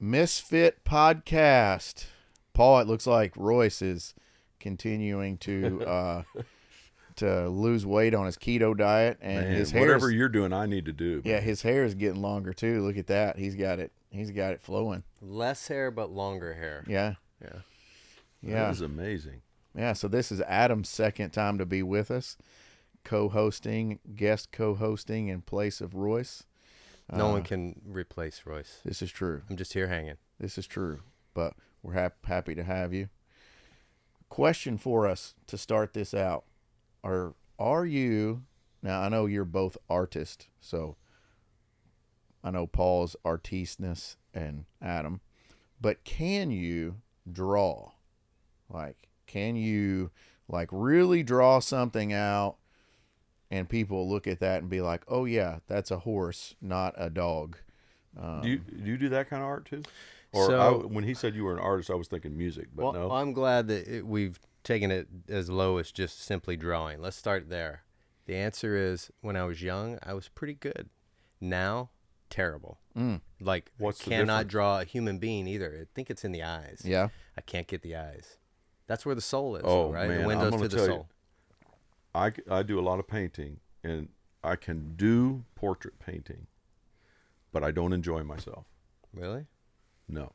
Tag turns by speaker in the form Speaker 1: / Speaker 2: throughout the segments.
Speaker 1: Misfit podcast. Paul, it looks like Royce is continuing to lose weight on his keto diet, and
Speaker 2: Man,
Speaker 1: his hair.
Speaker 2: Whatever you're doing, I need to do.
Speaker 1: Yeah,
Speaker 2: Man.
Speaker 1: his hair is getting longer too. Look at that. He's got it flowing.
Speaker 3: Less hair, but longer hair.
Speaker 1: Yeah.
Speaker 2: That is amazing.
Speaker 1: Yeah. So this is Adam's second time to be with us, guest co-hosting in place of Royce.
Speaker 3: No one can replace Royce.
Speaker 1: This is true.
Speaker 3: I'm just here hanging.
Speaker 1: This is true, but we're happy to have you. Question for us to start this out. Are you, now I know you're both artists, so I know Paul's artistness and Adam, but can you draw? Like, can you really draw something out and people look at that and be like, oh yeah, that's a horse, not a dog?
Speaker 2: Do you do that kind of art too? Or when he said you were an artist, I was thinking music, but no.
Speaker 3: I'm glad that we've taken it as low as just simply drawing. Let's start there. The answer is, when I was young, I was pretty good. Now, terrible. Like,
Speaker 2: What's the
Speaker 3: cannot
Speaker 2: difference?
Speaker 3: draw a human being either. I think it's in the eyes.
Speaker 1: Yeah.
Speaker 3: I can't get the eyes. That's where the soul is,
Speaker 2: Oh,
Speaker 3: right?
Speaker 2: man,
Speaker 3: The
Speaker 2: I'm
Speaker 3: windows
Speaker 2: gonna
Speaker 3: to the
Speaker 2: tell you.
Speaker 3: soul.
Speaker 2: I do a lot of painting, and I can do portrait painting, but I don't enjoy myself.
Speaker 3: Really?
Speaker 2: No,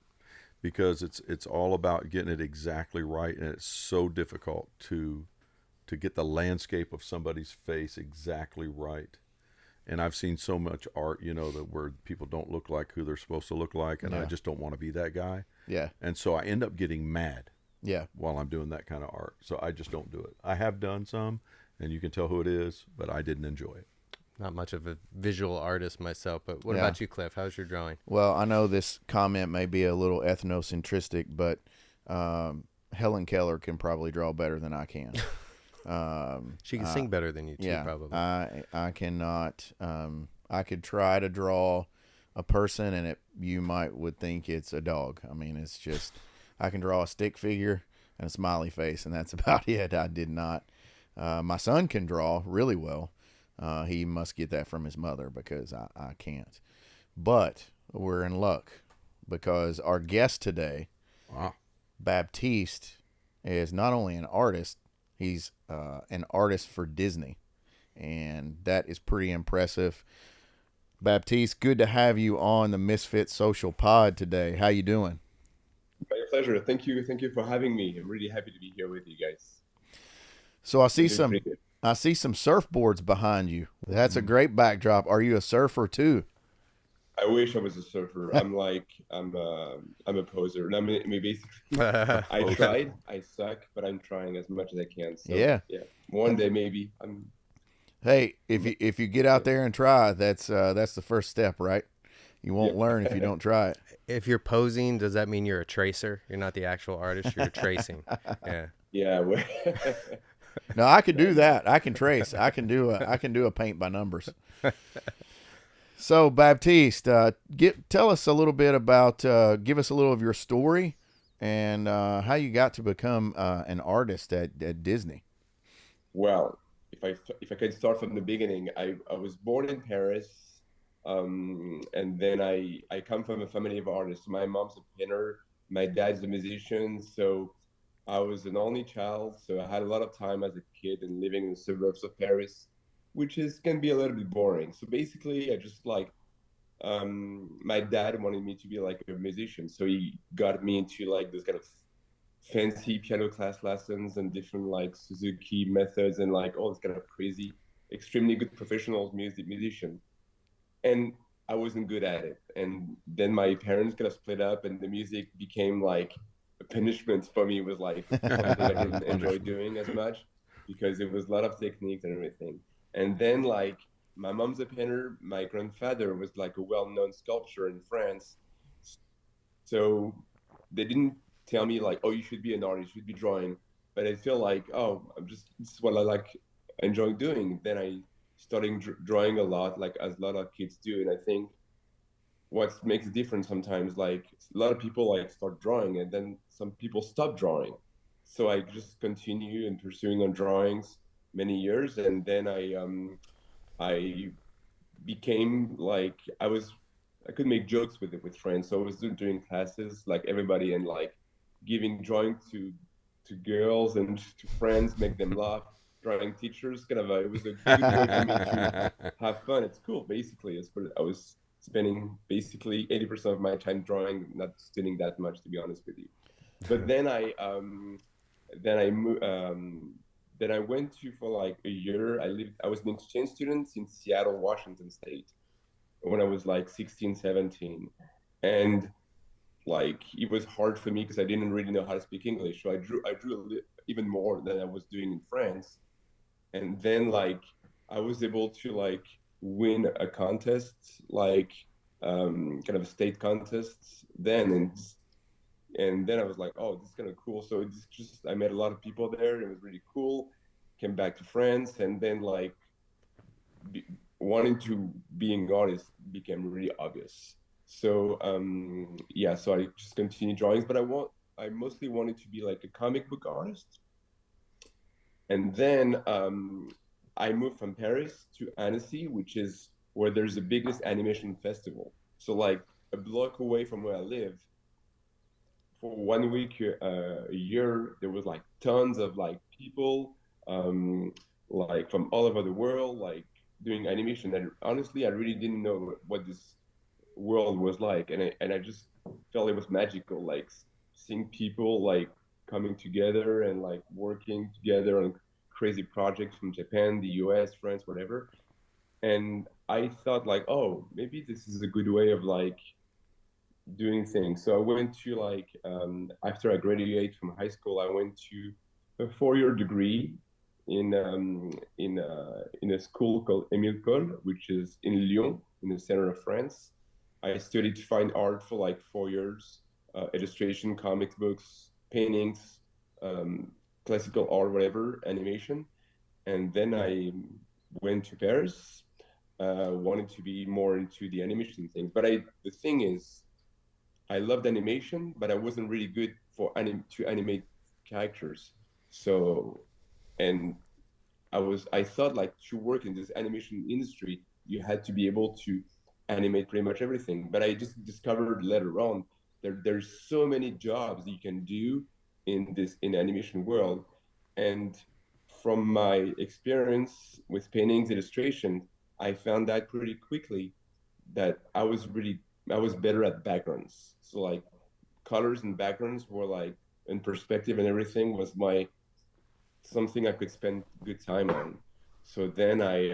Speaker 2: because it's all about getting it exactly right, and it's so difficult to get the landscape of somebody's face exactly right. And I've seen so much art, that where people don't look like who they're supposed to look like, and I just don't want to be that guy.
Speaker 1: Yeah.
Speaker 2: And so I end up getting mad.
Speaker 1: Yeah.
Speaker 2: While I'm doing that kind of art, so I just don't do it. I have done some, and you can tell who it is, but I didn't enjoy it.
Speaker 3: Not much of a visual artist myself, but what about you, Cliff? How's your drawing?
Speaker 1: Well, I know this comment may be a little ethnocentristic, but Helen Keller can probably draw better than I can.
Speaker 3: She can sing better than you too, probably.
Speaker 1: I cannot. I could try to draw a person, and you would think it's a dog. I mean, it's just, I can draw a stick figure and a smiley face, and that's about it. I did not. My son can draw really well. He must get that from his mother, because I can't. But we're in luck, because our guest today, Baptiste, is not only an artist, he's an artist for Disney, and that is pretty impressive. Baptiste, good to have you on the Misfit Social Pod today. How you doing?
Speaker 4: My pleasure. Thank you for having me. I'm really happy to be here with you guys.
Speaker 1: So I see some surfboards behind you. That's a great backdrop. Are you a surfer too?
Speaker 4: I wish I was a surfer. I'm a poser. And basically, I tried. I suck, but I'm trying as much as I can. So, yeah. One day maybe.
Speaker 1: Hey, if you get out there and try, that's the first step, right? You won't learn if you don't try it.
Speaker 3: If you're posing, does that mean you're a tracer? You're not the actual artist. You're tracing. Yeah.
Speaker 4: Yeah.
Speaker 1: No, I could do that. I can trace. I can do a paint by numbers. So, Baptiste, tell us a little bit about, give us a little of your story and how you got to become an artist at Disney.
Speaker 4: Well, if I can start from the beginning, I was born in Paris, and then I come from a family of artists. My mom's a painter, my dad's a musician, so I was an only child, so I had a lot of time as a kid and living in the suburbs of Paris, which can be a little bit boring. So basically, I just my dad wanted me to be like a musician, so he got me into like this kind of fancy piano class lessons and different like Suzuki methods and like all this kind of crazy, extremely good professional musician. And I wasn't good at it. And then my parents kind of split up, and the music became like a punishment for me. It was like something I didn't enjoy doing as much, because it was a lot of techniques and everything. And then like my mom's a painter, my grandfather was like a well-known sculptor in France. So they didn't tell me like, oh, you should be an artist, you should be drawing. But I feel like, this is what I like enjoying doing. Then I started drawing a lot, like as a lot of kids do. And I think what makes a difference sometimes, like a lot of people like start drawing and then some people stop drawing. So I just continue and pursuing on drawings many years. And then I became like, I was I could make jokes with it with friends. So I was doing classes like everybody and like giving drawing to girls and to friends, make them laugh. Drawing teachers, kind of it was a good way for me to have fun at school. Basically, it's what I was spending basically 80% of my time drawing, not studying that much, to be honest with you. But then I moved. Then I went to for like a year. I was an exchange student in Seattle, Washington State, when I was like 16, 17. And like it was hard for me because I didn't really know how to speak English. So I drew even more than I was doing in France. And then like I was able to like win a contest, like kind of a state contest then, and then I was like, oh, this is kind of cool. So it's just I met a lot of people there. It was really cool. Came back to France, and then like wanting to be an artist became really obvious. So yeah, so I just continued drawings, but I mostly wanted to be like a comic book artist. And then I moved from Paris to Annecy, which is where there's the biggest animation festival. So like a block away from where I live, for 1 week a year, there was like tons of like people, like from all over the world, like doing animation. And honestly, I really didn't know what this world was like, and I just felt it was magical, like seeing people like coming together and like working together on crazy projects from Japan, the US, France, whatever. And I thought like, oh, maybe this is a good way of like doing things. So I went to like after I graduated from high school, I went to a 4-year degree in a school called Émile Cole, which is in Lyon, in the center of France. I studied fine art for like 4 years, illustration, comic books, paintings, classical art, whatever, animation. And then I went to Paris, wanted to be more into the animation thing. But the thing is, I loved animation, but I wasn't really good to animate characters. So, and I thought like to work in this animation industry, you had to be able to animate pretty much everything. But I just discovered later on there's so many jobs you can do in animation world. And from my experience with paintings, illustration, I found that pretty quickly that I was better at backgrounds. So like colors and backgrounds were like, and perspective and everything was something I could spend good time on. So then I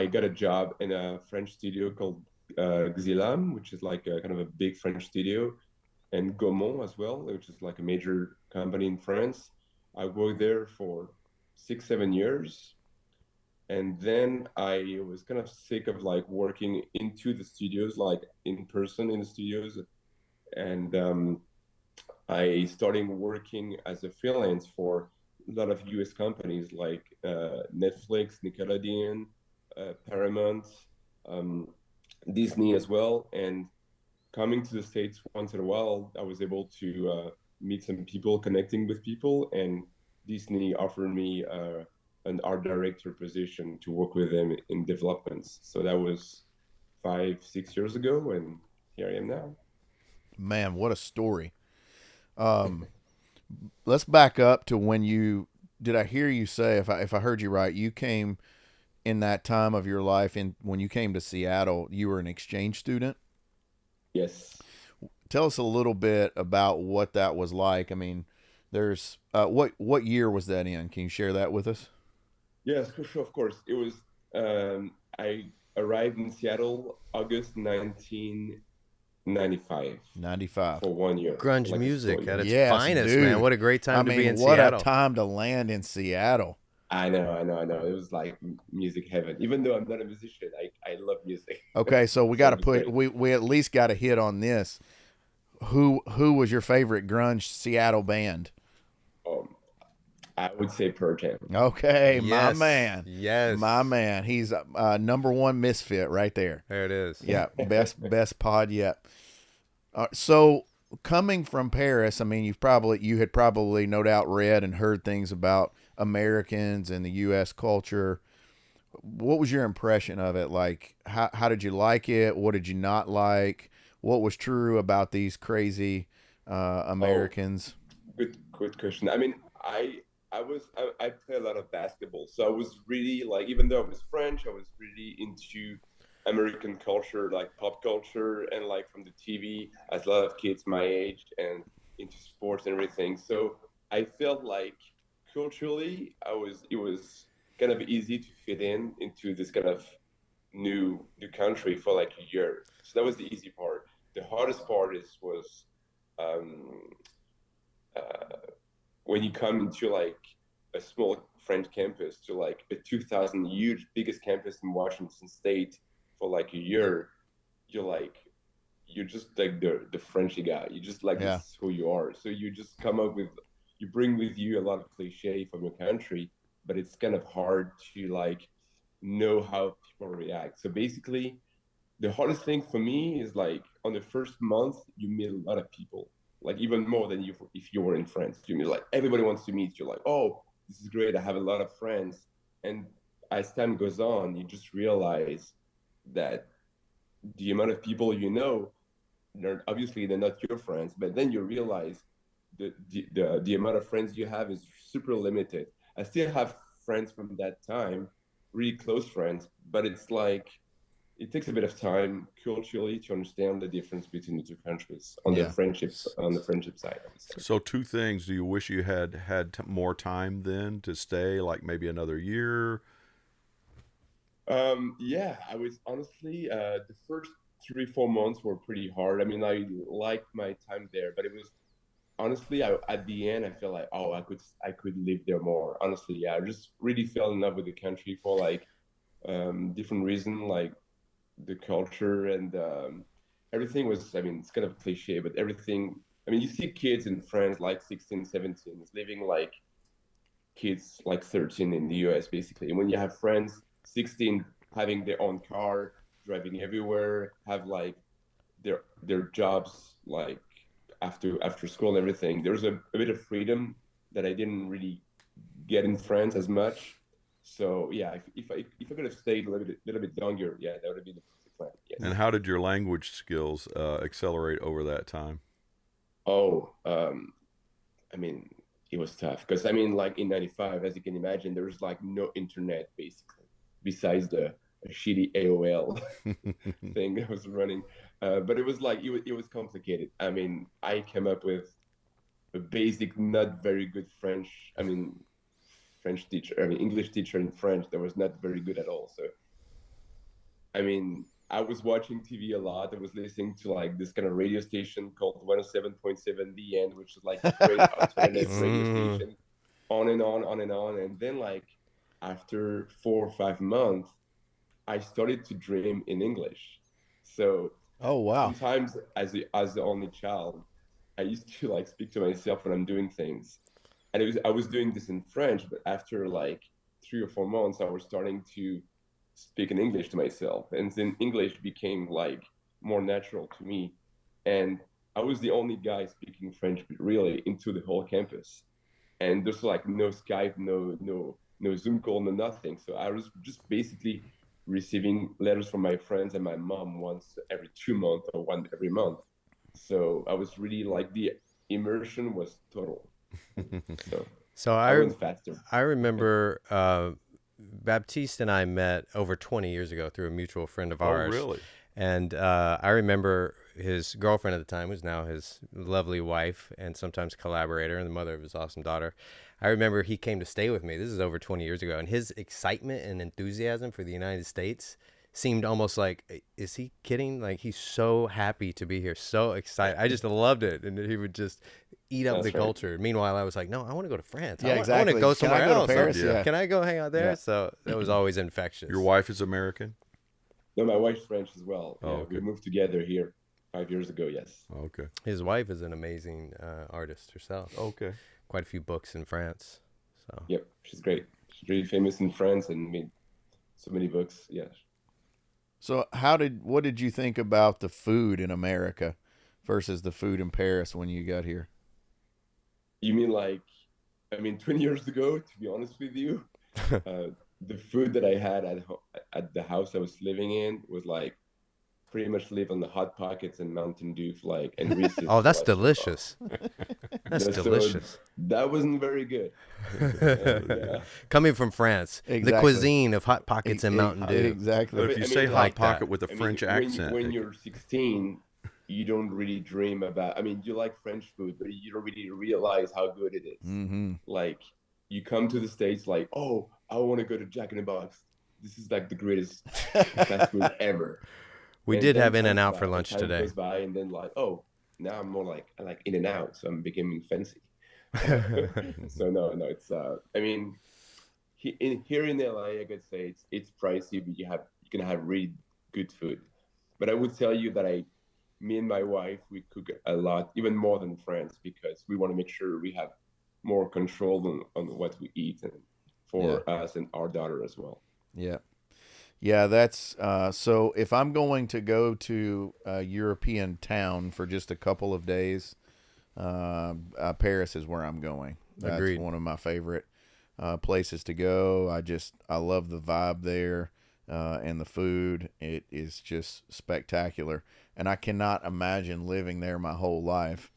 Speaker 4: got a job in a French studio called Xilam, which is like a kind of a big French studio, and Gaumont as well, which is like a major company in France. I worked there for 6, 7 years. And then I was kind of sick of like working into the studios, like in person in the studios. And I started working as a freelance for a lot of US companies like Netflix, Nickelodeon, Paramount, Disney as well. And coming to the States once in a while, I was able to meet some people, connecting with people, and Disney offered me an art director position to work with them in developments. So that was 5, 6 years ago, and here I am now.
Speaker 1: Man, what a story. Let's back up to when did I hear you say, if I heard you right, you came in that time of your life, when you came to Seattle, you were an exchange student?
Speaker 4: Yes.
Speaker 1: Tell us a little bit about what that was like. I mean, there's what year was that in? Can you share that with us?
Speaker 4: Yes, for sure, of course. It was I arrived in Seattle August 1995.
Speaker 1: 95
Speaker 4: For 1 year.
Speaker 3: Grunge
Speaker 4: like
Speaker 3: music at its
Speaker 1: Yes,
Speaker 3: finest,
Speaker 1: dude.
Speaker 3: man. What a great time to be in
Speaker 1: what
Speaker 3: Seattle.
Speaker 1: a time to land in Seattle.
Speaker 4: I know. It was like music heaven. Even though I'm not a musician, I love music.
Speaker 1: Okay, so we
Speaker 4: So
Speaker 1: got to
Speaker 4: it was
Speaker 1: put
Speaker 4: great.
Speaker 1: we at least got to hit on this. Who was your favorite grunge Seattle band?
Speaker 4: Um, I would say Pearl Jam.
Speaker 1: Okay, my
Speaker 3: Yes,
Speaker 1: man.
Speaker 3: yes.
Speaker 1: My man. He's number one misfit right there.
Speaker 3: There it is.
Speaker 1: Yeah, best pod yet. So coming from Paris, I mean, you had probably no doubt read and heard things about Americans and the U.S. culture. what was your impression of it? Like, how did you like it? What did you not like? What was true about these crazy
Speaker 4: Oh,
Speaker 1: Americans?
Speaker 4: good question. I mean, I play a lot of basketball, so I was really like, even though I was French, I was really into American culture, like pop culture, and like from the TV, as a lot of kids my age, and into sports and everything. So I felt like culturally, it was kind of easy to fit in into this kind of new country for like a year. So that was the easy part. The hardest part was um, uh, when you come into like a small French campus to like a 2,000 huge biggest campus in Washington State for like a year, you're like you're just like the Frenchy guy. You just like this
Speaker 1: Yeah,
Speaker 4: is who you are. So you just come up with you bring with you a lot of cliche from your country, but it's kind of hard to like know how people react. So basically, the hardest thing for me is like on the first month you meet a lot of people, like even more than you if you were in France. You meet like everybody wants to meet you. Like, oh, this is great. I have a lot of friends, and as time goes on, you just realize that the amount of people you know, they're not your friends, but then you realize the amount of friends you have is super limited. I still have friends from that time, really close friends, but it's like it takes a bit of time culturally to understand the difference between the two countries
Speaker 1: yeah.
Speaker 4: on the friendship side, I would say.
Speaker 2: So two things. Do you wish you had more time then to stay, like maybe another year?
Speaker 4: Yeah, I was honestly the first 3 4 months were pretty hard. I mean, I liked my time there, but it was honestly at the end I felt like, oh, I could live there more. Honestly, yeah, I just really fell in love with the country for like different reason, like the culture and everything was, I mean, it's kind of cliche, but everything, I mean, you see kids in France like 16 17 living like kids like 13 in the US basically. And when you have friends 16 having their own car, driving everywhere, have like their jobs like after school and everything, there's a bit of freedom that I didn't really get in France as much. So yeah, if I could have stayed little bit longer, yeah, that would have been the perfect plan.
Speaker 2: And
Speaker 4: Yes.
Speaker 2: how did your language skills accelerate over that time?
Speaker 4: Oh, I mean, it was tough because I mean, like in '95, as you can imagine, there was like no internet basically, besides the a shitty AOL thing that was running. But it was like it was complicated. I mean, I came up with a basic, not very good French. I mean, French teacher. I mean, English teacher in French that was not very good at all. So I mean, I was watching TV a lot. I was listening to like this kind of radio station called 107.7 The End, which is like a great alternative
Speaker 1: Nice.
Speaker 4: radio
Speaker 3: Mm.
Speaker 4: station, on and on, on and on. And then like after 4 or 5 months, I started to dream in English. So
Speaker 1: Oh wow.
Speaker 4: sometimes as the only child, I used to like speak to myself when I'm doing things. And I was doing this in French, but after like 3 or 4 months, I was starting to speak in English to myself. And then English became like more natural to me. And I was the only guy speaking French really into the whole campus. And there's like no Skype, no Zoom call, no nothing. So I was just basically receiving letters from my friends and my mom once every 2 months or one every month. So I was really like the immersion was total. So
Speaker 3: So
Speaker 4: I
Speaker 3: I
Speaker 4: learned faster.
Speaker 3: I remember Baptiste and I met over 20 years ago through a mutual friend of
Speaker 2: Oh,
Speaker 3: ours.
Speaker 2: really?
Speaker 3: And I remember his girlfriend at the time, who's now his lovely wife and sometimes collaborator and the mother of his awesome daughter. I remember he came to stay with me. This is over 20 years ago. And his excitement and enthusiasm for the United States seemed almost like, is he kidding? Like, he's so happy to be here, so excited. I just loved it. And he would just eat up the
Speaker 4: That's right.
Speaker 3: culture. Meanwhile, I was like, no, I want to go to France.
Speaker 1: Yeah,
Speaker 3: I want to
Speaker 1: exactly.
Speaker 3: go
Speaker 1: Can I
Speaker 3: somewhere
Speaker 1: go to
Speaker 3: else.
Speaker 1: Paris?
Speaker 2: Yeah.
Speaker 1: Yeah.
Speaker 3: Can I go hang out there?
Speaker 1: Yeah.
Speaker 3: So it was always infectious.
Speaker 2: Your wife is American?
Speaker 4: No, my wife's French as well.
Speaker 2: Oh,
Speaker 4: Yeah,
Speaker 2: okay.
Speaker 4: we moved together here 5 years ago. Yes.
Speaker 2: Oh, okay.
Speaker 3: His wife is an amazing artist herself.
Speaker 2: Okay.
Speaker 3: Quite a few books in France. So
Speaker 4: Yep, she's great. She's really famous in France and made so many books. Yeah.
Speaker 1: So what did you think about the food in America versus the food in Paris when you got here?
Speaker 4: You mean like, I mean, 20 years ago, to be honest with you, uh, the food that I had at the house I was living in was like pretty much live on the Hot Pockets and Mountain Dew for like and Reese's
Speaker 3: Oh,
Speaker 4: for
Speaker 3: that's
Speaker 4: like 2 months.
Speaker 3: delicious. That's
Speaker 4: So
Speaker 3: delicious.
Speaker 4: that wasn't very good. Yeah.
Speaker 3: Coming from France, the
Speaker 1: Exactly.
Speaker 3: cuisine of Hot Pockets and Mountain Dew.
Speaker 2: But
Speaker 1: Exactly.
Speaker 2: if you
Speaker 4: I
Speaker 2: say
Speaker 4: mean,
Speaker 2: hot
Speaker 3: like that.
Speaker 2: pocket with a
Speaker 4: I mean,
Speaker 2: French accent,
Speaker 4: when you're 16, you don't really dream about. I mean, you like French food, but you don't really realize how good it is.
Speaker 1: Mm-hmm.
Speaker 4: Like, you come to the States, like, oh, I want to go to Jack in the Box. This is like the greatest fast food ever.
Speaker 3: We
Speaker 4: And
Speaker 3: did
Speaker 4: then
Speaker 3: have In-N-Out for lunch
Speaker 4: time
Speaker 3: today.
Speaker 4: goes by, and then like, oh, now I'm more like I like In-N-Out, so I'm becoming fancy. So no, it's I mean, here in LA, I could say it's pricey, but you can have really good food. But I would tell you that me and my wife, we cook a lot, even more than France, because we want to make sure we have more control on what we eat and
Speaker 1: Yeah.
Speaker 4: for us and our daughter as well.
Speaker 1: Yeah. Yeah, that's so if I'm going to go to a European town for just a couple of days, Paris is where I'm going. That's
Speaker 3: Agreed.
Speaker 1: one of my favorite places to go. I love the vibe there, and the food. It is just spectacular, and I cannot imagine living there my whole life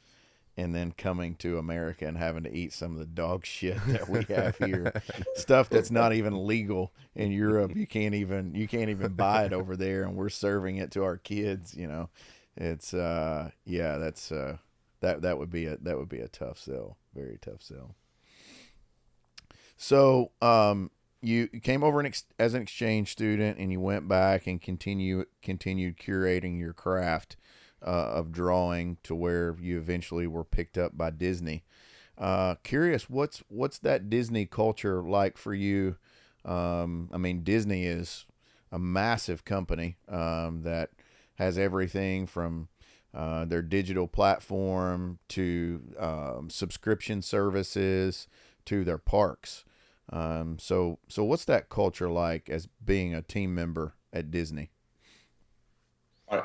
Speaker 1: and then coming to America and having to eat some of the dog shit that we have here. Stuff that's not even legal in Europe. You can't even buy it over there, and we're serving it to our kids, you know. It's yeah, that would be a tough sell. Very tough sell. So, you came over as an exchange student, and you went back and continued curating your craft of drawing to where you eventually were picked up by Disney. Curious, what's that Disney culture like for you? I mean, Disney is a massive company that has everything from their digital platform to subscription services to their parks. So what's that culture like as being a team member at Disney?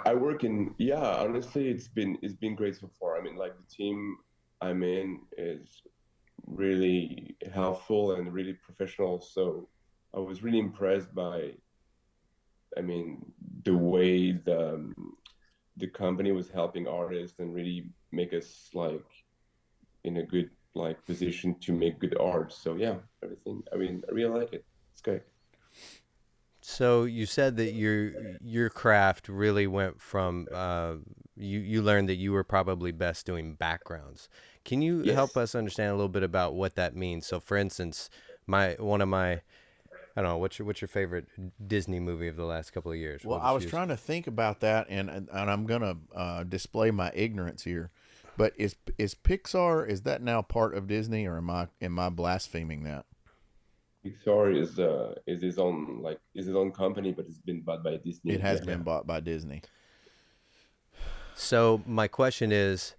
Speaker 4: I work in, yeah, honestly, it's been great so far. I mean, like the team I'm in is really helpful and really professional. So I was really impressed by, I mean, the way the company was helping artists and really make us like in a good like position to make good art. So yeah, everything. I mean, I really like it. It's great.
Speaker 3: So you said that your craft really went from you learned that you were probably best doing backgrounds. Can you help
Speaker 4: Yes.
Speaker 3: us understand a little bit about what that means? So, for instance, my one of my I don't know what's your favorite Disney movie of the last couple of years?
Speaker 1: Well,
Speaker 3: We'll
Speaker 1: I
Speaker 3: just
Speaker 1: was
Speaker 3: use.
Speaker 1: trying to think about that, and I'm gonna display my ignorance here. But is Pixar, is that now part of Disney, or am I blaspheming that?
Speaker 4: Pixar is his own company, but it's been bought by
Speaker 1: It
Speaker 4: Disney.
Speaker 1: has
Speaker 4: Yeah.
Speaker 1: been bought by Disney.
Speaker 3: So my question is,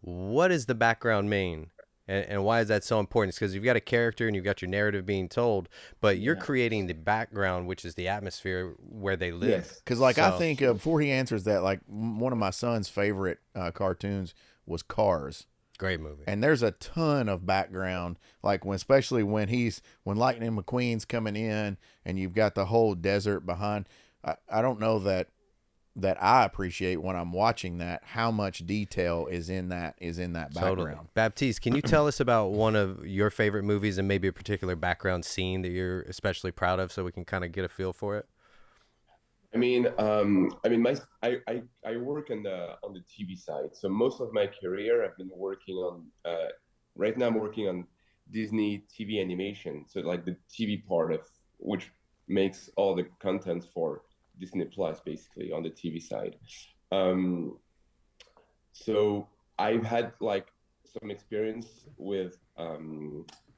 Speaker 3: what does the background mean? And why is that so important? Because you've got a character and you've got your narrative being told, but you're
Speaker 4: Yeah.
Speaker 3: creating the background, which is the atmosphere where they live.
Speaker 4: Yes.
Speaker 1: Because like I
Speaker 3: So
Speaker 1: think before he answers that, like one of my son's favorite cartoons was Cars.
Speaker 3: great movie.
Speaker 1: And there's a ton of background, like especially when Lightning McQueen's coming in, and you've got the whole desert behind. I don't know that I appreciate when I'm watching that how much detail is in that
Speaker 3: Totally.
Speaker 1: background.
Speaker 3: Baptiste, can you tell us about one of your favorite movies and maybe a particular background scene that you're especially proud of so we can kind of get a feel for it?
Speaker 4: I work on the TV side. So most of my career, I've been working on. Right now, I'm working on Disney TV animation. So like the TV part of which makes all the content for Disney Plus, basically on the TV side. Um, so I've had like some experience with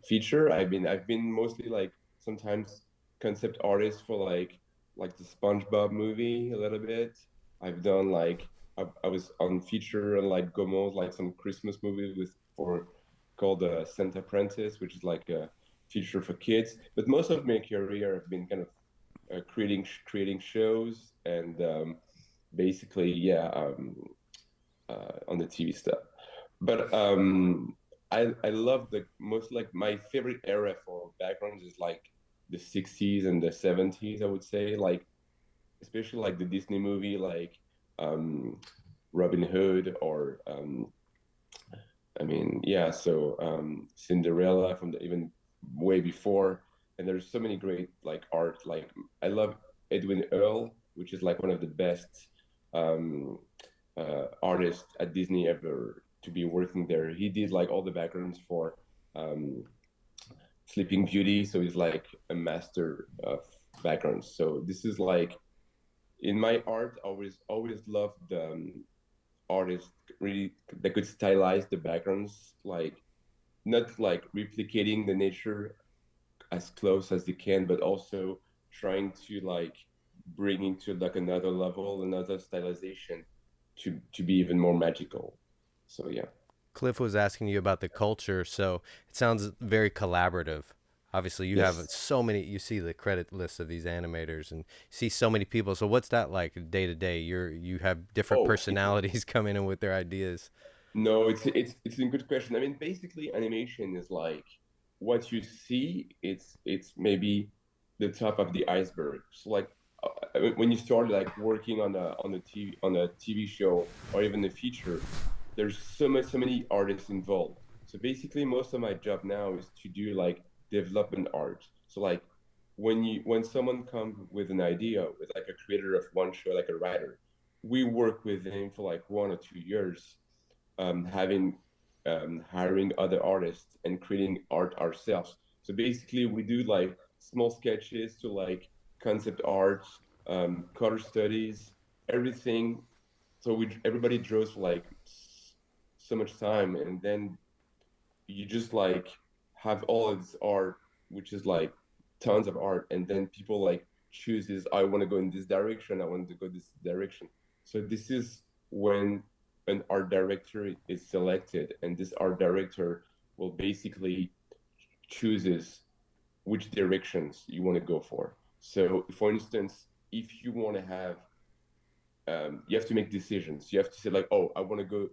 Speaker 4: feature. I've been mostly like sometimes concept artist for like the SpongeBob movie a little bit. I've done like I was on feature on like Gaumont, like some Christmas movie with for called Santa Apprentice, which is like a feature for kids. But most of my career I've been kind of creating shows and basically yeah on the TV stuff. But I love the most like my favorite era for backgrounds is like the 60s and the 70s, I would say, like especially like the Disney movie, like um, Robin Hood, or I mean, yeah, so Cinderella from the even way before, and there's so many great like art. Like I love Edwin Earl, which is like one of the best um, artists at Disney ever to be working there. He did like all the backgrounds for um, Sleeping Beauty, so he's like a master of backgrounds. So this is like in my art, I always loved the artists really that could stylize the backgrounds, like not like replicating the nature as close as they can, but also trying to like bring into like another level, another stylization to be even more magical. So yeah.
Speaker 3: Cliff was asking you about the culture, so it sounds very collaborative. Obviously, you have
Speaker 4: Yes.
Speaker 3: so many. You see the credit list of these animators, and see so many people. So, what's that like day to day? You have different
Speaker 4: Oh, it's
Speaker 3: personalities coming in with their ideas.
Speaker 4: no, it's a good question. I mean, basically, animation is like what you see. It's maybe the top of the iceberg. So, like I mean, when you start like working on a TV show or even a feature, there's so many artists involved. So basically, most of my job now is to do like development art. So like when someone comes with an idea, with like a creator of one show, like a writer, we work with them for like 1 or 2 years, having hiring other artists and creating art ourselves. So basically, we do like small sketches to like concept art, color studies, everything. So we everybody draws for like so much time, and then you just like have all of this art, which is like tons of art, and then people like chooses, I want to go in this direction, I want to go this direction. So this is when an art director is selected, and this art director will basically chooses which directions you want to go for. So for instance, if you want to have you have to make decisions. You have to say like, oh, I want to go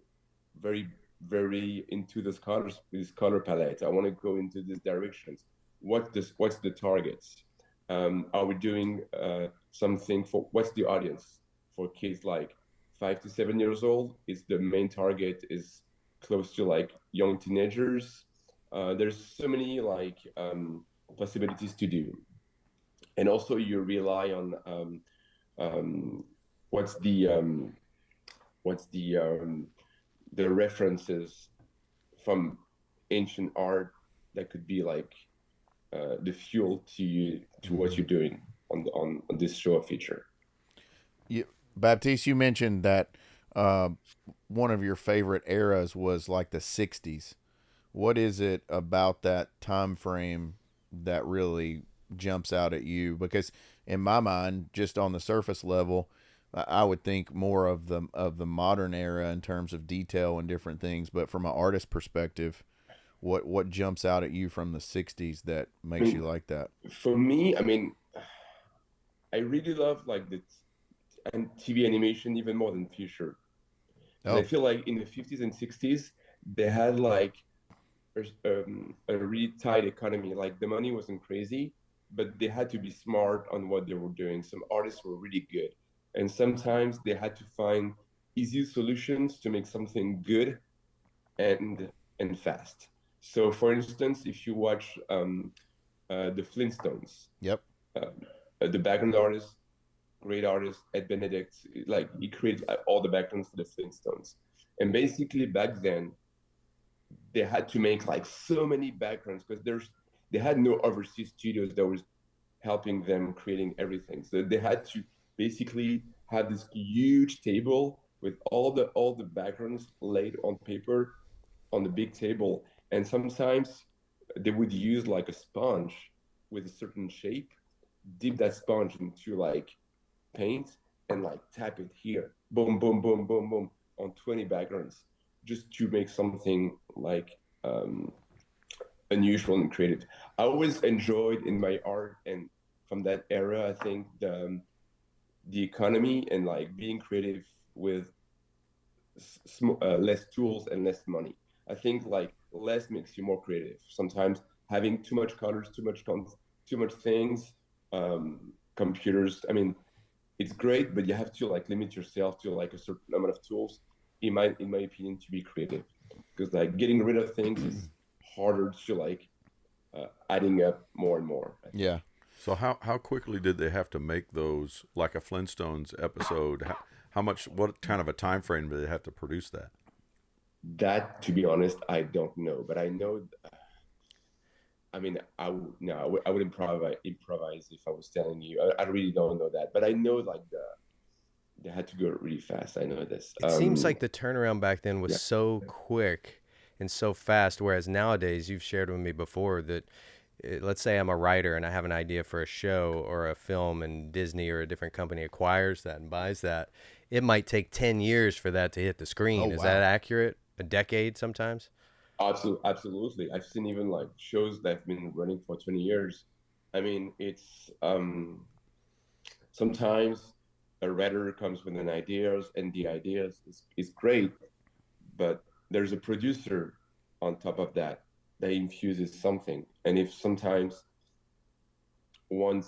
Speaker 4: very, very into this colors, this color palette. I want to go into these directions. What's the targets? Are we doing something for what's the audience for kids like 5 to 7 years old? Is the main target is close to like young teenagers? There's so many like possibilities to do, and also you rely on um, what's what's the references from ancient art that could be like the fuel to you to what you're doing on this show or feature.
Speaker 1: You, Baptiste, you mentioned that uh, one of your favorite eras was like the '60s. What is it about that time frame that really jumps out at you? Because in my mind, just on the surface level, I would think more of the modern era in terms of detail and different things. But from an artist perspective, what jumps out at you from the '60s that
Speaker 4: I
Speaker 1: makes you
Speaker 4: mean,
Speaker 1: like that?
Speaker 4: for me, I mean, I really love like the and TV animation even more than feature, because I
Speaker 1: Oh,
Speaker 4: feel like in the 50s and 60s they had like a really tight economy. Like the money wasn't crazy, but they had to be smart on what they were doing. Some artists were really good, and sometimes they had to find easy solutions to make something good and fast. So, for instance, if you watch the Flintstones,
Speaker 1: yep.
Speaker 4: um, the background artist, great artist, Ed Benedict, like he created all the backgrounds for the Flintstones. And basically back then, they had to make like so many backgrounds because they had no overseas studios that was helping them creating everything. So they had to basically have this huge table with all the backgrounds laid on paper on the big table. And sometimes they would use like a sponge with a certain shape, dip that sponge into like paint and like tap it here, boom, boom, boom, boom, boom, on 20 backgrounds, just to make something like unusual and creative. I always enjoyed in my art, and from that era, I think the economy and like being creative with less tools and less money. I think like less makes you more creative. Sometimes having too much colors, too much too much things. Computers, I mean, it's great, but you have to like limit yourself to like a certain amount of tools, in my opinion, to be creative. Because like getting rid of things is harder to like adding up more and more, I think.
Speaker 1: Yeah.
Speaker 2: So how quickly did they have to make those, like a Flintstones episode? How much, what kind of a time frame did they have to produce that?
Speaker 4: That, to be honest, I don't know, but I know. I mean, no, I would improvise if I was telling you. I really don't know that, but I know like they had to go really fast. I know this.
Speaker 3: It seems like the turnaround back then was
Speaker 4: Yeah,
Speaker 3: so quick and so fast, whereas nowadays, you've shared with me before that, let's say I'm a writer and I have an idea for a show or a film, and Disney or a different company acquires that and buys that. It might take 10 years for that to hit the
Speaker 1: Oh
Speaker 3: screen. Is that
Speaker 1: wow.
Speaker 3: accurate? A decade sometimes?
Speaker 4: absolutely. I've seen even like shows that have been running for 20 years. I mean, it's sometimes a writer comes with an ideas, and the ideas is great, but there's a producer on top of that that infuses something. And if sometimes one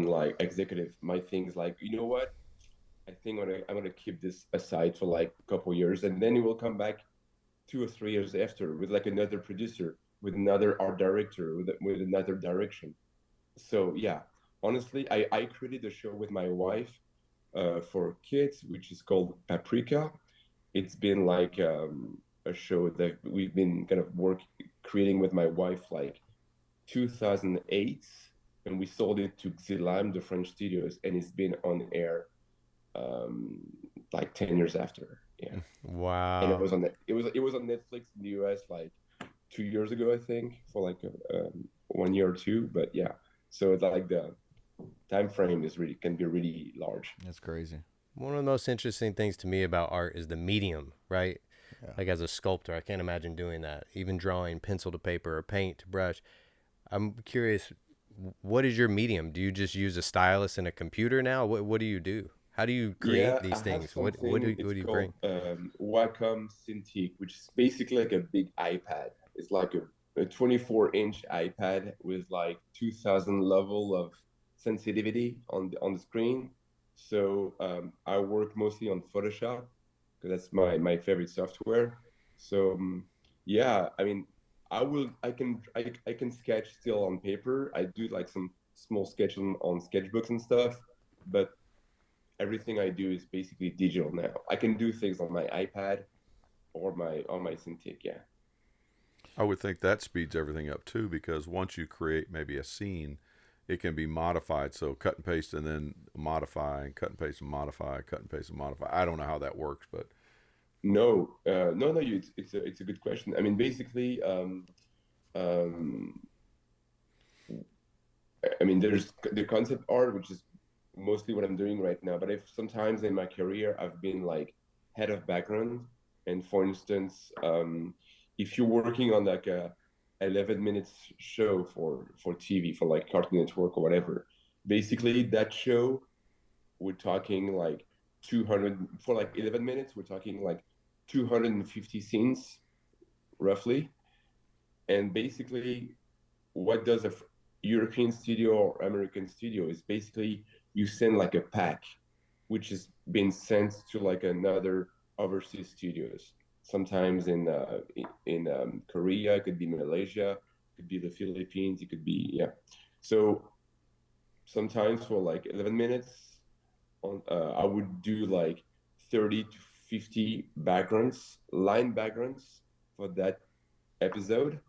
Speaker 4: like executive might think like, you know what, I think I'm gonna keep this aside for like a couple years, and then it will come back 2 or 3 years after with like another producer, with another art director, with another direction. So yeah, honestly, I created a show with my wife for kids, which is called Paprika. It's been like a show that we've been kind of creating with my wife like 2008, and we sold it to Xilam, the French studios, and it's been on air um, like 10 years after. Yeah, and
Speaker 3: Wow.
Speaker 4: it was on Netflix in the US like 2 years ago, I think, for like 1 year or two. But yeah, so it's like the time frame is really can be really large.
Speaker 1: That's crazy.
Speaker 3: One of the most interesting things to me about art is the medium, right?
Speaker 1: Yeah.
Speaker 3: Like as a sculptor, I can't imagine doing that. Even drawing pencil to paper or paint to brush. I'm curious, what is your medium? Do you just use a stylus and a computer now? What do you do? How do you create
Speaker 4: Yeah, I
Speaker 3: these
Speaker 4: have
Speaker 3: things? What
Speaker 4: something.
Speaker 3: what
Speaker 4: It's
Speaker 3: do you
Speaker 4: called
Speaker 3: bring?
Speaker 4: Wacom Cintiq, which is basically like a big iPad. It's like a 24-inch iPad with like 2000 level of sensitivity on the screen. So I work mostly on Photoshop because that's my favorite software. So yeah, I mean, I can sketch still on paper. I do like some small sketch on sketchbooks and stuff, but everything I do is basically digital now. I can do things on my iPad or my on my Cintiq. Yeah.
Speaker 2: I would think that speeds everything up too, because once you create maybe a scene, it can be modified. So cut and paste and then modify, and cut and paste and modify, cut and paste and modify. I don't know how that works, but
Speaker 4: No, no. It's a good question. I mean, basically, um, I mean, there's the concept art, which is mostly what I'm doing right now. But if sometimes in my career I've been like head of background, and for instance, if you're working on like a 11 minutes show for TV for like Cartoon Network or whatever, basically that show we're talking like 200 for like 11 minutes. We're talking like 250 scenes roughly, and basically what does a European studio or American studio is basically you send like a pack, which is being sent to like another overseas studios. Sometimes in Korea, it could be Malaysia, it could be the Philippines, it could be yeah. So sometimes for like 11 minutes, I would do like 30 to 50 backgrounds, line backgrounds for that episode,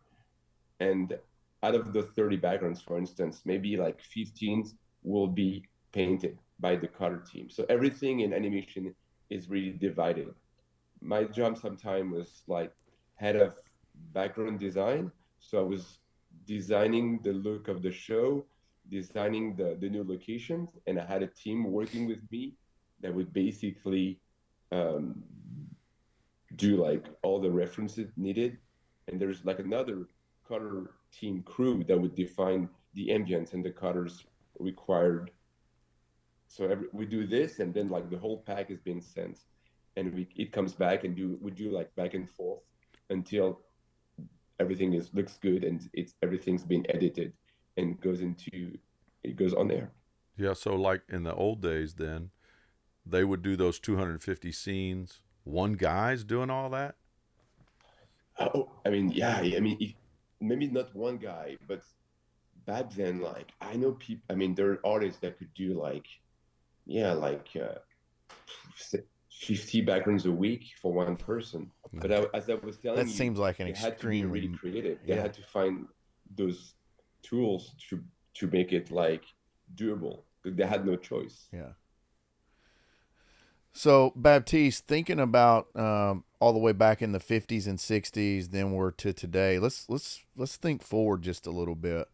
Speaker 4: and out of the 30 backgrounds, for instance, maybe like 15 will be painted by the color team. So everything in animation is really divided. My job sometimes was like head of background design. So I was designing the look of the show, designing the new locations, and I had a team working with me that would basically um, do like all the references needed. And there's like another color team crew that would define the ambience and the colors required. So we do this, and then like the whole pack is being sent, and it comes back, and we do like back and forth until everything is looks good and it's everything's been edited, and it goes on there.
Speaker 2: Yeah, so like in the old days, then they would do those 250 scenes. One guy's doing all that.
Speaker 4: Oh, I mean, yeah, I mean, maybe not one guy, but back then, like I know people. I mean, there are artists that could do like, yeah, like 50 backgrounds a week for one person. But as I was telling
Speaker 1: That
Speaker 4: you,
Speaker 1: seems like an
Speaker 4: they had to be
Speaker 1: extremely,
Speaker 4: really creative. They
Speaker 1: yeah.
Speaker 4: had to find those tools to make it like doable. They had no choice.
Speaker 1: Yeah. So Baptiste, thinking about all the way back in the 50s and 60s, then we're to today. Let's think forward just a little bit.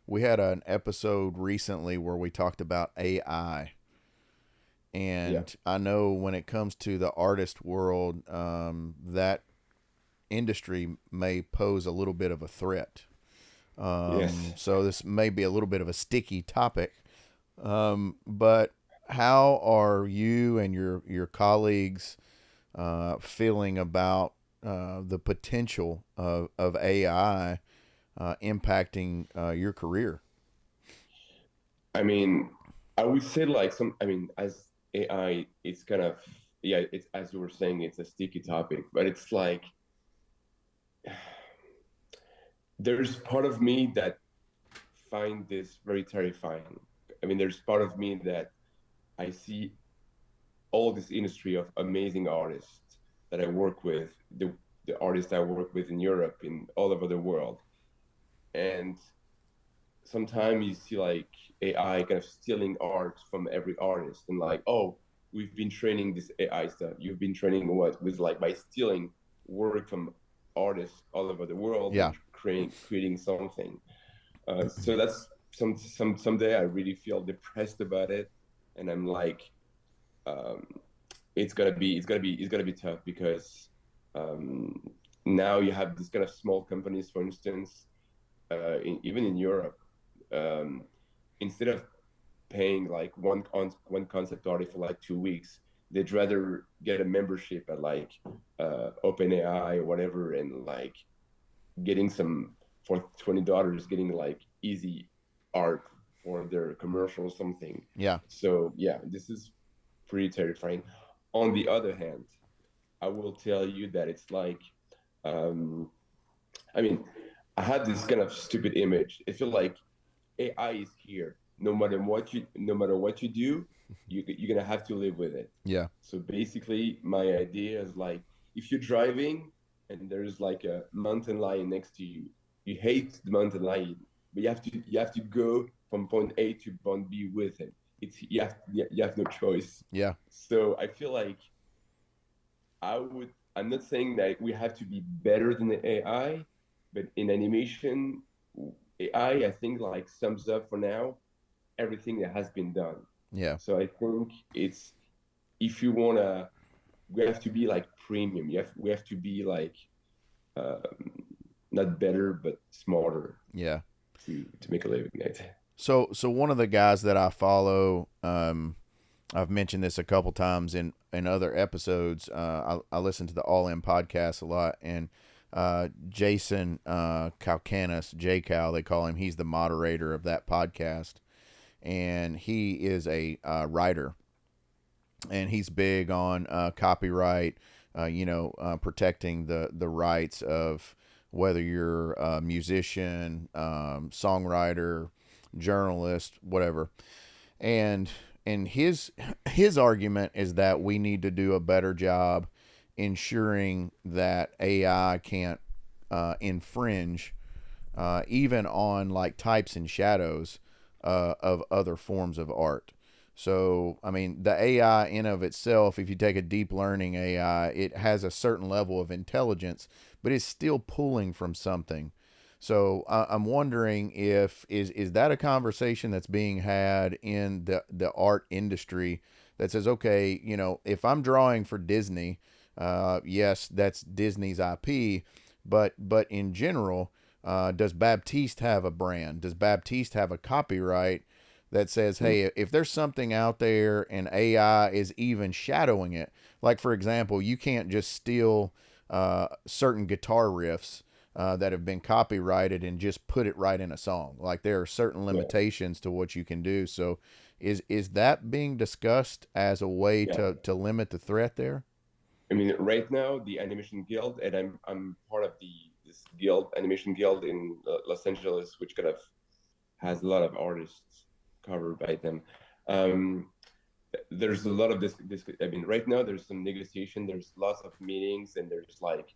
Speaker 1: We had an episode recently where we talked about AI, and
Speaker 4: Yeah.
Speaker 1: I know when it comes to the artist world, that industry may pose a little bit of a threat.
Speaker 4: Yes.
Speaker 1: So this may be a little bit of a sticky topic, but how are you and your colleagues feeling about the potential of AI impacting your career?
Speaker 4: I mean, I would say like I mean, as AI, it's kind of, yeah, it's as you were saying, it's a sticky topic, but it's like there's part of me that find this very terrifying. I mean, there's part of me that I see all this industry of amazing artists that I work with, the artists I work with in Europe, in all over the world, and sometimes you see like AI kind of stealing art from every artist, and like, oh, we've been training this AI stuff. You've been training what with like by stealing work from artists all over the world
Speaker 1: Yeah.
Speaker 4: and creating something. So that's someday I really feel depressed about it, and I'm like, um, it's gonna be tough because um, now you have these kind of small companies, for instance, even in Europe, um, instead of paying like one concept artist for like 2 weeks, they'd rather get a membership at like OpenAI or whatever, and like getting some for $20, getting like easy art for their commercial or something.
Speaker 1: Yeah.
Speaker 4: So yeah, this is pretty terrifying. On the other hand, I will tell you that it's like, um, I mean, I had this kind of stupid image. I feel like AI is here. No matter what you do, you're gonna have to live with it.
Speaker 1: Yeah.
Speaker 4: So basically, my idea is like, if you're driving and there's like a mountain lion next to you, you hate the mountain lion, but you have to go from point A to point B with him. You have no choice.
Speaker 1: Yeah.
Speaker 4: So I feel like I'm not saying that we have to be better than the AI, but in animation, AI, I think like sums up for now everything that has been done.
Speaker 1: Yeah.
Speaker 4: So I think it's, if you wanna, we have to be like premium. We have to be like, um, not better but smarter
Speaker 1: Yeah.
Speaker 4: to make a living.
Speaker 1: So one of the guys that I follow, I've mentioned this a couple times in other episodes. I listen to the All In podcast a lot, and Jason Calcanis, J-Cal, they call him. He's the moderator of that podcast, and he is a writer, and he's big on copyright, protecting the rights of whether you're a musician, songwriter, journalist, whatever. And his argument is that we need to do a better job ensuring that AI can't infringe even on like types and shadows of other forms of art. So, I mean, the AI in of itself, if you take a deep learning AI, it has a certain level of intelligence, but it's still pulling from something. So I'm wondering if is that a conversation that's being had in the art industry that says, okay, if I'm drawing for Disney, yes, that's Disney's IP, but in general, does Baptiste have a brand? Does Baptiste have a copyright that says, hey, if there's something out there and AI is even shadowing it, like for example, you can't just steal certain guitar riffs that have been copyrighted and just put it right in a song. Like there are certain limitations to what you can do. So is that being discussed as a way to limit the threat there?
Speaker 4: I mean, right now the Animation Guild, and I'm part of this guild, Animation Guild in Los Angeles, which kind of has a lot of artists covered by them. There's a lot of this. I mean, right now there's some negotiation. There's lots of meetings, and there's like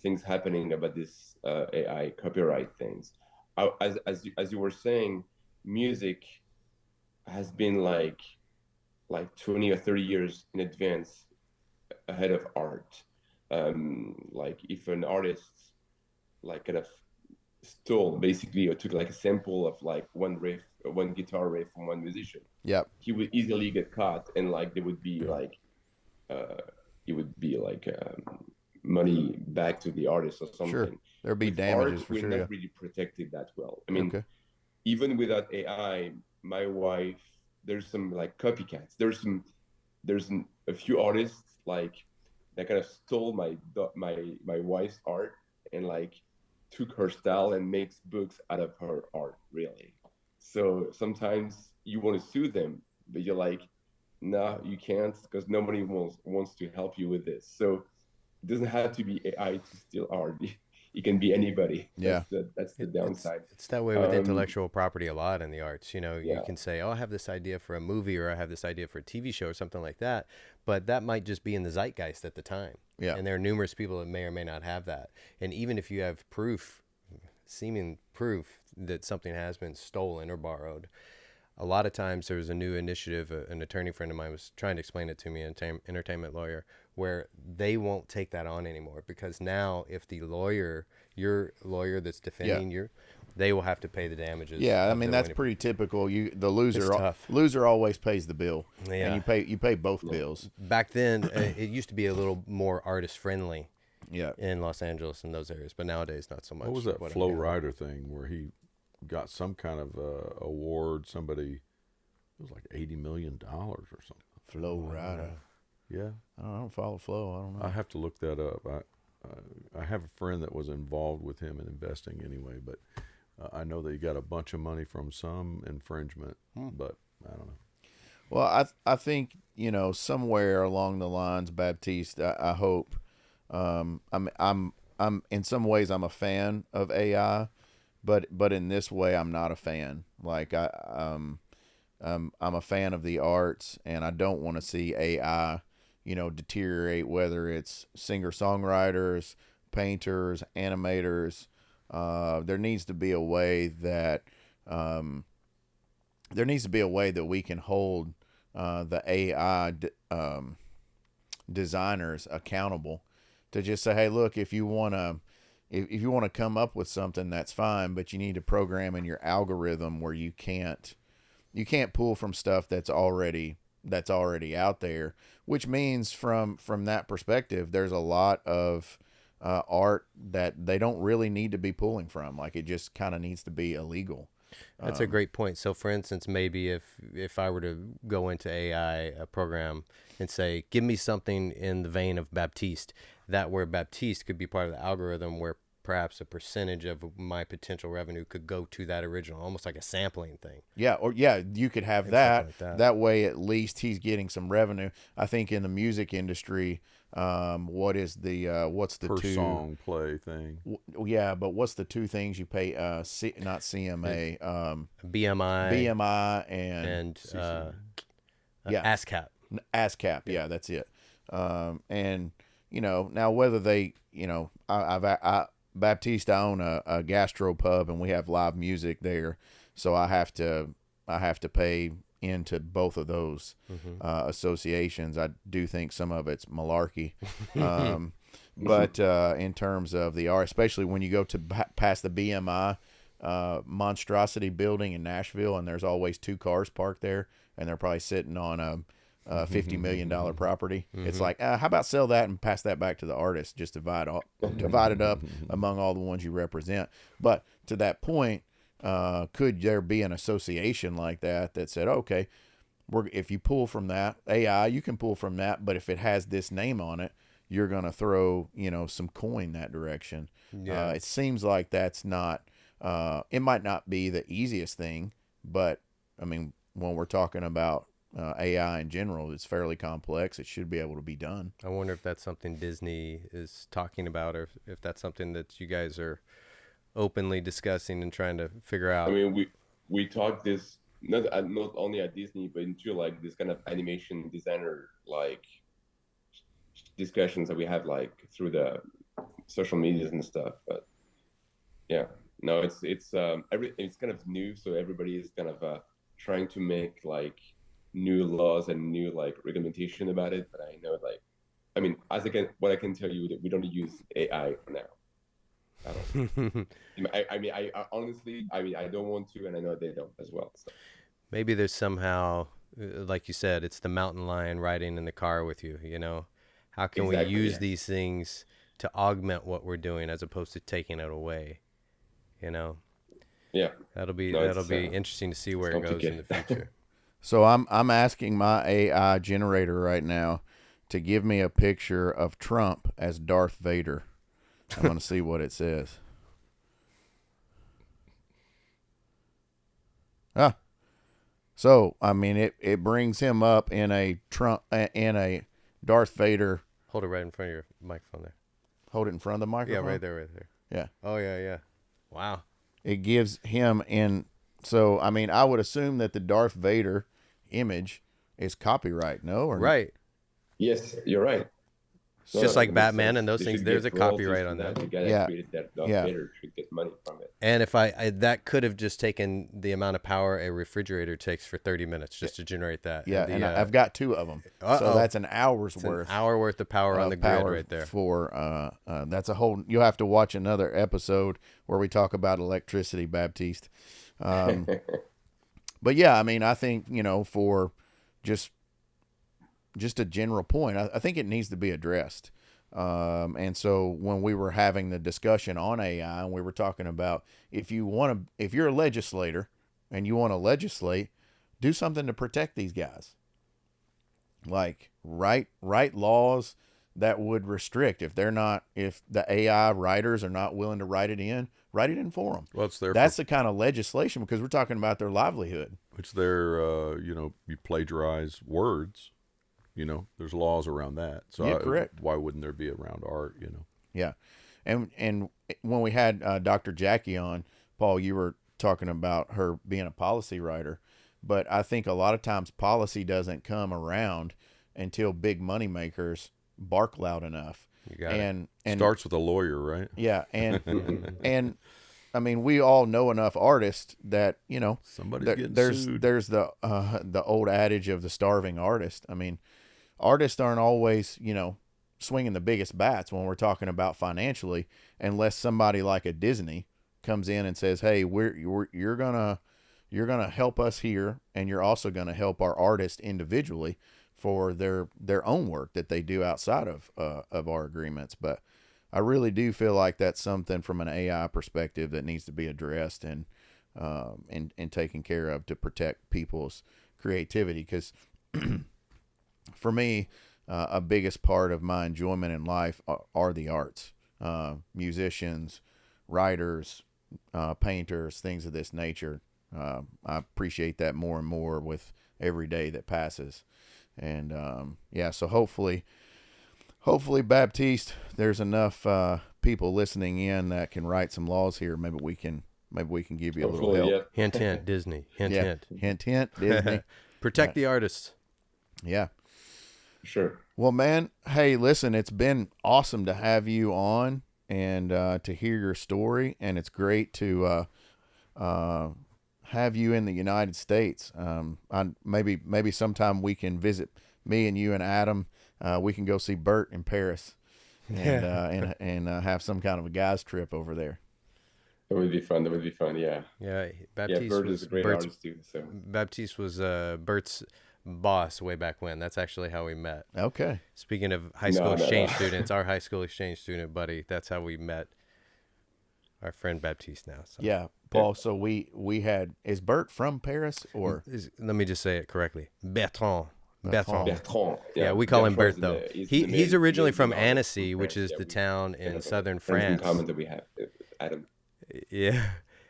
Speaker 4: things happening about this AI copyright things. As you were saying, music has been like 20 or 30 years in advance ahead of art. Like if an artist like kind of stole basically or took like a sample of like one guitar riff from one musician, he would easily get caught, and like there would be like it would be like money back to the artist or something.
Speaker 1: Sure, there'd be damages for sure.
Speaker 4: We're not really protected that well. I mean, even without AI, my wife, there's some like copycats. There's a few artists like that kind of stole my wife's art and like took her style and makes books out of her art, really. So sometimes you want to sue them, but you're like, no, you can't, because nobody wants to help you with this. So it doesn't have to be AI to steal art. It can be anybody.
Speaker 1: Yeah,
Speaker 4: that's the downside.
Speaker 3: It's that way with intellectual property a lot in the arts. You know,
Speaker 4: Yeah.
Speaker 3: you can say, "Oh, I have this idea for a movie, or I have this idea for a TV show, or something like that," but that might just be in the zeitgeist at the time.
Speaker 1: Yeah.
Speaker 3: And there are numerous people that may or may not have that. And even if you have proof, seeming proof that something has been stolen or borrowed, a lot of times there was a new initiative. An attorney friend of mine was trying to explain it to me, an entertainment lawyer, where they won't take that on anymore, because now if the lawyer, your lawyer that's defending you, they will have to pay the damages.
Speaker 1: Yeah, I mean that's pretty typical. The loser always pays the bill, and you pay both bills.
Speaker 3: Back then, it used to be a little more artist friendly.
Speaker 1: Yeah,
Speaker 3: in Los Angeles and those areas, but nowadays not so much.
Speaker 2: What was that Flow Rider thing where he got some kind of award? Somebody, it was like $80 million or something.
Speaker 1: Flow Rider.
Speaker 2: Yeah,
Speaker 1: I don't follow Flow. I don't know.
Speaker 2: I have to look that up. I have a friend that was involved with him in investing anyway, but I know that he got a bunch of money from some infringement, but I don't know.
Speaker 1: Well, I think somewhere along the lines, Baptiste, I hope. I'm in some ways I'm a fan of AI, but in this way I'm not a fan. Like I'm a fan of the arts, and I don't want to see AI deteriorate, whether it's singer-songwriters, painters, animators. There needs to be a way that we can hold the AI designers accountable, to just say, hey, look, if you want to come up with something, that's fine, but you need to program in your algorithm where you can't pull from stuff that's already out there, which means from that perspective, there's a lot of art that they don't really need to be pulling from. Like, it just kind of needs to be illegal.
Speaker 3: That's a great point. So, for instance, maybe if I were to go into AI program and say, give me something in the vein of Baptiste, that where Baptiste could be part of the algorithm, where perhaps a percentage of my potential revenue could go to that original, almost like a sampling thing.
Speaker 1: Yeah, you could have that. Like that way, at least he's getting some revenue. I think in the music industry, what's the
Speaker 2: per
Speaker 1: two
Speaker 2: song play thing?
Speaker 1: Yeah, but what's the two things you pay? Not CMA,
Speaker 3: BMI,
Speaker 1: and
Speaker 3: ASCAP.
Speaker 1: ASCAP, yeah, that's it. And now whether they, Baptiste, I own a gastro pub, and we have live music there, so I have to pay into both of those associations. I do think some of it's malarkey, but in terms of the art, especially when you go to past the BMI monstrosity building in Nashville, and there's always two cars parked there, and they're probably sitting on a $50 million property. It's like, how about sell that and pass that back to the artist? Just divide it up among all the ones you represent. But to that point, could there be an association like that said, okay, if you pull from that AI, you can pull from that, but if it has this name on it, you're going to throw, some coin that direction.
Speaker 3: Yeah.
Speaker 1: It seems like that's not, it might not be the easiest thing, but I mean, when we're talking about AI in general, it's fairly complex. It should be able to be done.
Speaker 3: I wonder if that's something Disney is talking about, or if that's something that you guys are openly discussing and trying to figure out.
Speaker 4: I mean, we talked this not only at Disney, but into like this kind of animation designer like discussions that we have like through the social medias and stuff. But yeah, no, it's kind of new, so everybody is kind of trying to make like new laws and new like regulation about it. But I know like, I mean, what I can tell you that we don't use AI for now. I don't. I honestly, I don't want to, and I know they don't as well. So.
Speaker 3: Maybe there's somehow, like you said, it's the mountain lion riding in the car with you. How can we use these things to augment what we're doing as opposed to taking it away?
Speaker 4: Yeah,
Speaker 3: that'll be interesting to see where it goes in the future.
Speaker 1: So I'm asking my AI generator right now to give me a picture of Trump as Darth Vader. I'm going to see what it says. So I mean it brings him up in a Darth Vader.
Speaker 3: Hold it right in front of your microphone there.
Speaker 1: Hold it in front of the microphone.
Speaker 3: Yeah, right there.
Speaker 1: Yeah.
Speaker 3: Oh yeah. Wow.
Speaker 1: It gives him in. So I mean I would assume that the Darth Vader image is copyright, no? Or
Speaker 4: right. Yes, you're right.
Speaker 3: It's just like Batman and those things. There's a copyright on that.
Speaker 4: The guy that created that Darth Vader should get money from it.
Speaker 3: And if I that could have just taken the amount of power a refrigerator takes for 30 minutes just to generate that.
Speaker 1: Yeah, and I've got 2 of them. So that's an hour's worth.
Speaker 3: An hour worth of power on the grid right there.
Speaker 1: For that's a whole. You'll have to watch another episode where we talk about electricity, Baptiste. But yeah, I mean, I think for just a general point, I think it needs to be addressed. And so when we were having the discussion on AI, and we were talking about if you're a legislator and you want to legislate, do something to protect these guys. Like write laws that would restrict if the AI writers are not willing to write it in for them.
Speaker 2: Well,
Speaker 1: that's the kind of legislation, because we're talking about their livelihood.
Speaker 2: It's their, you plagiarize words. There's laws around that. So
Speaker 1: yeah, correct.
Speaker 2: Why wouldn't there be around art?
Speaker 1: Yeah, and when we had Dr. Jackie on, Paul, you were talking about her being a policy writer, but I think a lot of times policy doesn't come around until big money makers bark loud enough.
Speaker 3: You got it.
Speaker 1: And
Speaker 2: starts with a lawyer, right?
Speaker 1: Yeah, and I mean, we all know enough artists that
Speaker 2: somebody's getting sued.
Speaker 1: There's the old adage of the starving artist. I mean, artists aren't always swinging the biggest bats when we're talking about financially, unless somebody like a Disney comes in and says, "Hey, you're gonna help us here, and you're also gonna help our artists individually for their own work that they do outside of our agreements." But I really do feel like that's something from an AI perspective that needs to be addressed and taken care of to protect people's creativity. Because for me, a biggest part of my enjoyment in life are the arts, musicians, writers, painters, things of this nature. I appreciate that more and more with every day that passes. And so hopefully Baptiste, there's enough people listening in that can write some laws here. Maybe we can give you a little help.
Speaker 4: Yeah.
Speaker 3: Hint, Disney. Hint.
Speaker 1: Hint, Disney.
Speaker 3: Protect the artists.
Speaker 1: Yeah.
Speaker 4: Sure.
Speaker 1: Well, man, hey, listen, it's been awesome to have you on and to hear your story, and it's great to have you in the United States. Maybe sometime we can visit, me and you and Adam. We can go see Bert in Paris and have some kind of a guys trip over there.
Speaker 4: That would be fun. Yeah.
Speaker 3: Yeah. Baptiste
Speaker 4: Bert is a great artist too. So
Speaker 3: Baptiste was Bert's boss way back when. That's actually how we met.
Speaker 1: Okay.
Speaker 3: Speaking of high school exchange students, our high school exchange student buddy, that's how we met our friend Baptiste now. So.
Speaker 1: Yeah, Paul. So we had, is Bert from Paris or?
Speaker 3: Let me just say it correctly. Bertrand Bertrand.
Speaker 4: Bertrand.
Speaker 3: Yeah, we call him Bert
Speaker 4: Bertrand's
Speaker 3: though.
Speaker 4: the
Speaker 3: He's originally
Speaker 4: amazing
Speaker 3: from
Speaker 4: artist
Speaker 3: Annecy,
Speaker 4: from
Speaker 3: which
Speaker 4: France.
Speaker 3: is
Speaker 4: Yeah,
Speaker 3: the
Speaker 4: we
Speaker 3: town
Speaker 4: have
Speaker 3: in
Speaker 4: a
Speaker 3: southern
Speaker 4: friends in
Speaker 3: France.
Speaker 4: common that we have, Adam.
Speaker 3: Yeah,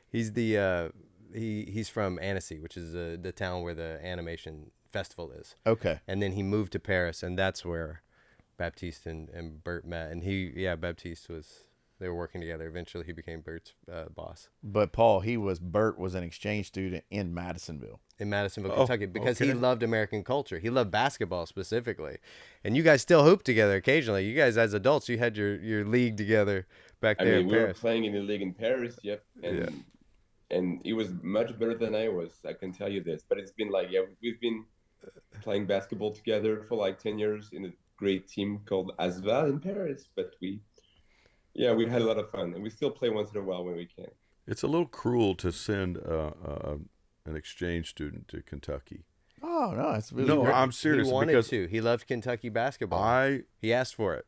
Speaker 3: he's the he's from Annecy, which is the town where the animation festival is.
Speaker 1: Okay.
Speaker 3: And then he moved to Paris, and that's where Baptiste and Bert met. And Baptiste they were working together. Eventually, he became Bert's boss.
Speaker 1: But Bert was an exchange student in Madisonville.
Speaker 3: In Madisonville,
Speaker 2: Oh,
Speaker 3: Kentucky, because he
Speaker 2: okay.
Speaker 3: loved American culture. He loved basketball specifically. And you guys still hoop together occasionally. You guys, as adults, you had your league together back there in
Speaker 4: we were
Speaker 3: Paris.
Speaker 4: playing in the league in Paris, yep. And he was much better than I was, I can tell you this. But it's been we've been playing basketball together for like 10 years in a great team called Asval in Paris. But we had a lot of fun. And we still play once in a while when we can.
Speaker 2: It's a little cruel to send an exchange student to Kentucky.
Speaker 1: Oh, no, it's really
Speaker 2: No,
Speaker 1: great.
Speaker 2: I'm serious
Speaker 3: He wanted
Speaker 2: because
Speaker 3: to. He loved Kentucky basketball. He asked for it.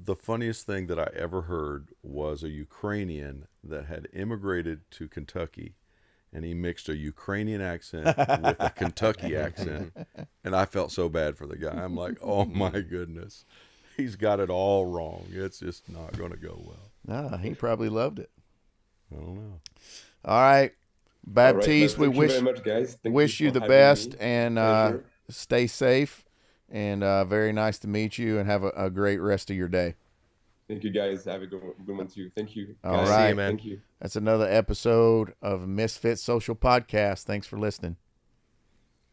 Speaker 2: the funniest thing that I ever heard was a Ukrainian that had immigrated to Kentucky, and he mixed a Ukrainian accent with a Kentucky accent, and I felt so bad for the guy. I'm like, oh my goodness, he's got it all wrong. It's just not going to go well.
Speaker 1: No, he probably loved it.
Speaker 2: I don't know.
Speaker 1: All right, Baptiste,
Speaker 4: All right,
Speaker 1: we
Speaker 4: thank you very much, guys. Thank
Speaker 1: wish you
Speaker 4: for
Speaker 1: the
Speaker 4: having
Speaker 1: best,
Speaker 4: me.
Speaker 1: and
Speaker 4: Pleasure.
Speaker 1: stay safe, and very nice to meet you, and have a great rest of your day.
Speaker 4: Thank you, guys. Have a good one too. Thank you.
Speaker 1: All
Speaker 4: guys.
Speaker 1: right.
Speaker 3: See you, man.
Speaker 4: Thank you.
Speaker 1: That's another episode of Misfit Social Podcast. Thanks for listening.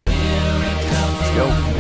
Speaker 1: Let's go.